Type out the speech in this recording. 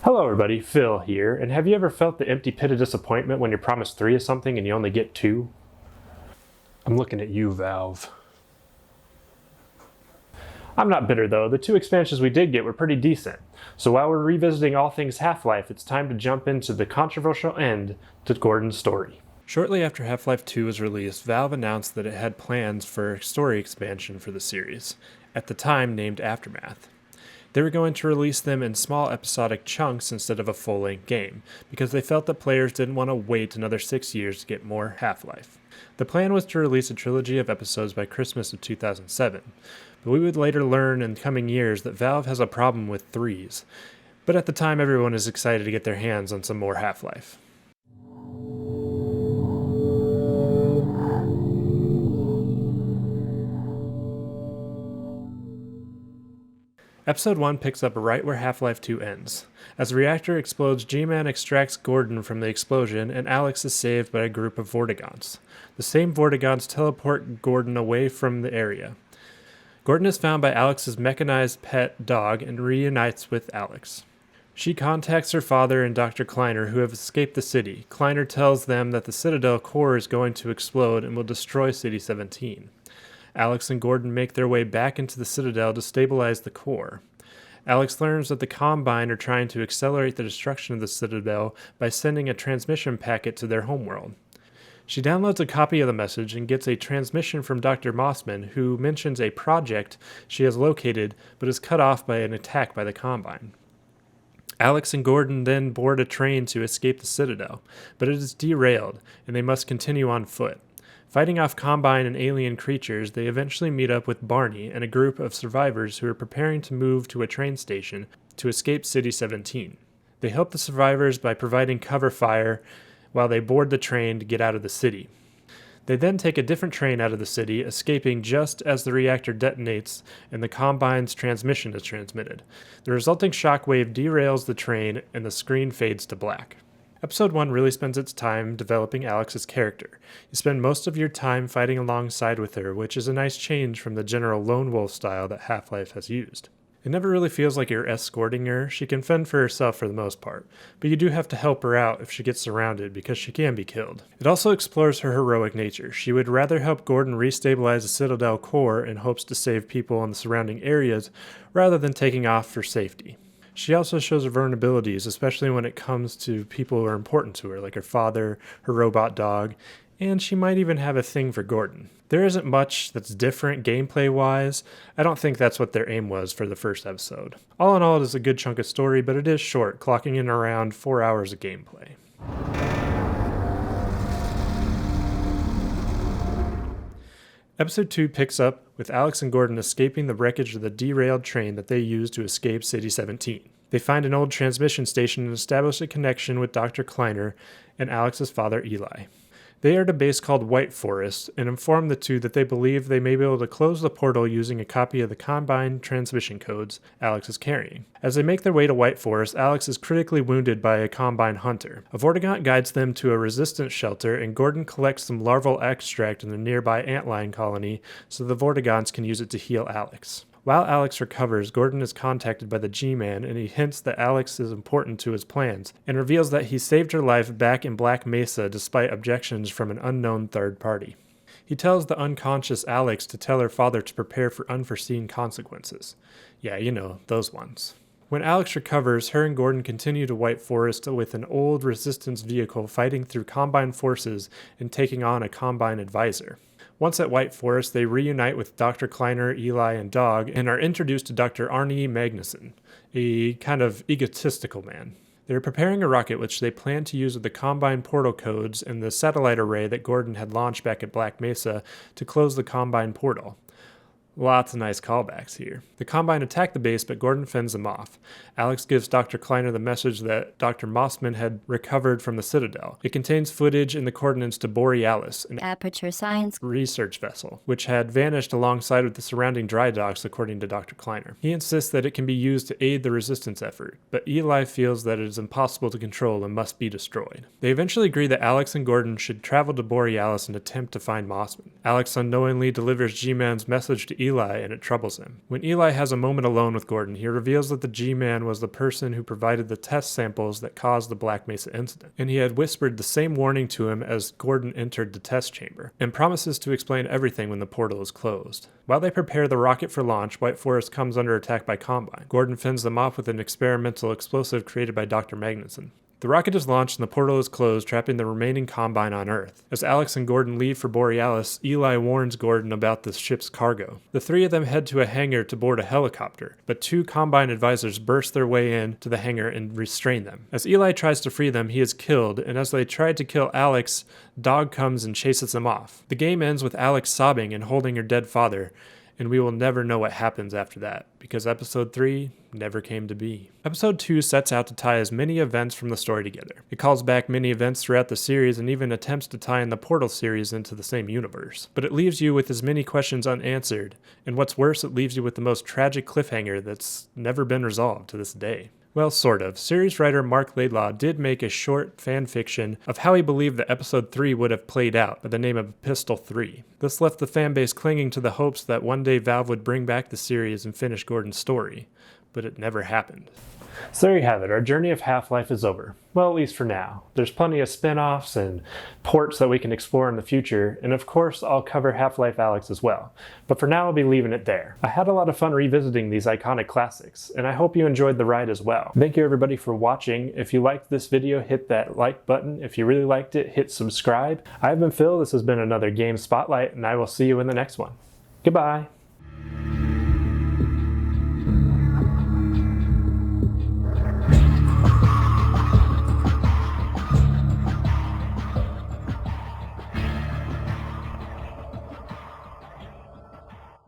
Hello everybody, Phil here, and have you ever felt the empty pit of disappointment when you're promised 3 of something and you only get 2? I'm looking at you, Valve. I'm not bitter though, the 2 expansions we did get were pretty decent. So while we're revisiting all things Half-Life, it's time to jump into the controversial end to Gordon's story. Shortly after Half-Life 2 was released, Valve announced that it had plans for a story expansion for the series, at the time named Aftermath. They were going to release them in small episodic chunks instead of a full-length game, because they felt that players didn't want to wait another 6 years to get more Half-Life. The plan was to release a trilogy of episodes by Christmas of 2007, but we would later learn in coming years that Valve has a problem with 3s. But at the time, everyone is excited to get their hands on some more Half-Life. Episode 1 picks up right where Half-Life 2 ends. As the reactor explodes, G-Man extracts Gordon from the explosion, and Alex is saved by a group of Vortigaunts. The same Vortigaunts teleport Gordon away from the area. Gordon is found by Alex's mechanized pet dog and reunites with Alex. She contacts her father and Dr. Kleiner, who have escaped the city. Kleiner tells them that the Citadel core is going to explode and will destroy City 17. Alex and Gordon make their way back into the Citadel to stabilize the core. Alex learns that the Combine are trying to accelerate the destruction of the Citadel by sending a transmission packet to their homeworld. She downloads a copy of the message and gets a transmission from Dr. Mossman, who mentions a project she has located but is cut off by an attack by the Combine. Alex and Gordon then board a train to escape the Citadel, but it is derailed, and they must continue on foot. Fighting off Combine and alien creatures, they eventually meet up with Barney and a group of survivors who are preparing to move to a train station to escape City 17. They help the survivors by providing cover fire while they board the train to get out of the city. They then take a different train out of the city, escaping just as the reactor detonates and the Combine's transmission is transmitted. The resulting shockwave derails the train and the screen fades to black. Episode 1 really spends its time developing Alex's character. You spend most of your time fighting alongside with her, which is a nice change from the general lone wolf style that Half-Life has used. It never really feels like you're escorting her. She can fend for herself for the most part, but you do have to help her out if she gets surrounded because she can be killed. It also explores her heroic nature. She would rather help Gordon restabilize the Citadel core in hopes to save people in the surrounding areas rather than taking off for safety. She also shows her vulnerabilities, especially when it comes to people who are important to her, like her father, her robot dog, and she might even have a thing for Gordon. There isn't much that's different gameplay-wise. I don't think that's what their aim was for the first episode. All in all, it is a good chunk of story, but it is short, clocking in around 4 hours of gameplay. Episode 2 picks up with Alex and Gordon escaping the wreckage of the derailed train that they used to escape City 17. They find an old transmission station and establish a connection with Dr. Kleiner and Alex's father, Eli. They are at a base called White Forest and inform the two that they believe they may be able to close the portal using a copy of the Combine transmission codes Alex is carrying. As they make their way to White Forest, Alex is critically wounded by a Combine hunter. A Vortigaunt guides them to a resistance shelter, and Gordon collects some larval extract in the nearby antlion colony so the Vortigaunts can use it to heal Alex. While Alex recovers, Gordon is contacted by the G-Man, and he hints that Alex is important to his plans, and reveals that he saved her life back in Black Mesa despite objections from an unknown third party. He tells the unconscious Alex to tell her father to prepare for unforeseen consequences. Yeah, you know, those ones. When Alex recovers, her and Gordon continue to White Forest with an old resistance vehicle fighting through Combine forces and taking on a Combine advisor. Once at White Forest, they reunite with Dr. Kleiner, Eli, and Dog, and are introduced to Dr. Arne Magnuson, a kind of egotistical man. They are preparing a rocket which they plan to use with the Combine portal codes and the satellite array that Gordon had launched back at Black Mesa to close the Combine portal. Lots of nice callbacks here. The Combine attack the base, but Gordon fends them off. Alex gives Dr. Kleiner the message that Dr. Mossman had recovered from the Citadel. It contains footage and the coordinates to Borealis, an Aperture Science research vessel, which had vanished alongside with the surrounding dry docks, according to Dr. Kleiner. He insists that it can be used to aid the resistance effort, but Eli feels that it is impossible to control and must be destroyed. They eventually agree that Alex and Gordon should travel to Borealis and attempt to find Mossman. Alex unknowingly delivers G-Man's message to Eli and it troubles him. When Eli has a moment alone with Gordon, he reveals that the G-Man was the person who provided the test samples that caused the Black Mesa incident, and he had whispered the same warning to him as Gordon entered the test chamber, and promises to explain everything when the portal is closed. While they prepare the rocket for launch, White Forest comes under attack by Combine. Gordon fends them off with an experimental explosive created by Dr. Magnuson. The rocket is launched and the portal is closed, trapping the remaining Combine on Earth. As Alex and Gordon leave for Borealis, Eli warns Gordon about the ship's cargo. The three of them head to a hangar to board a helicopter, but two Combine advisors burst their way in to the hangar and restrain them. As Eli tries to free them, he is killed, and as they try to kill Alex, Dog comes and chases them off. The game ends with Alex sobbing and holding her dead father, and we will never know what happens after that, because Episode 3 never came to be. Episode 2 sets out to tie as many events from the story together. It calls back many events throughout the series and even attempts to tie in the Portal series into the same universe. But it leaves you with as many questions unanswered, and what's worse, it leaves you with the most tragic cliffhanger that's never been resolved to this day. Well, sort of. Series writer Mark Laidlaw did make a short fan fiction of how he believed that Episode 3 would have played out by the name of Pistol 3. This left the fanbase clinging to the hopes that one day Valve would bring back the series and finish Gordon's story, but it never happened. So there you have it, our journey of Half-Life is over. Well, at least for now. There's plenty of spin-offs and ports that we can explore in the future, and of course I'll cover Half-Life Alyx as well. But for now I'll be leaving it there. I had a lot of fun revisiting these iconic classics, and I hope you enjoyed the ride as well. Thank you everybody for watching. If you liked this video, hit that like button. If you really liked it, hit subscribe. I've been Phil, this has been another Game Spotlight, and I will see you in the next one. Goodbye!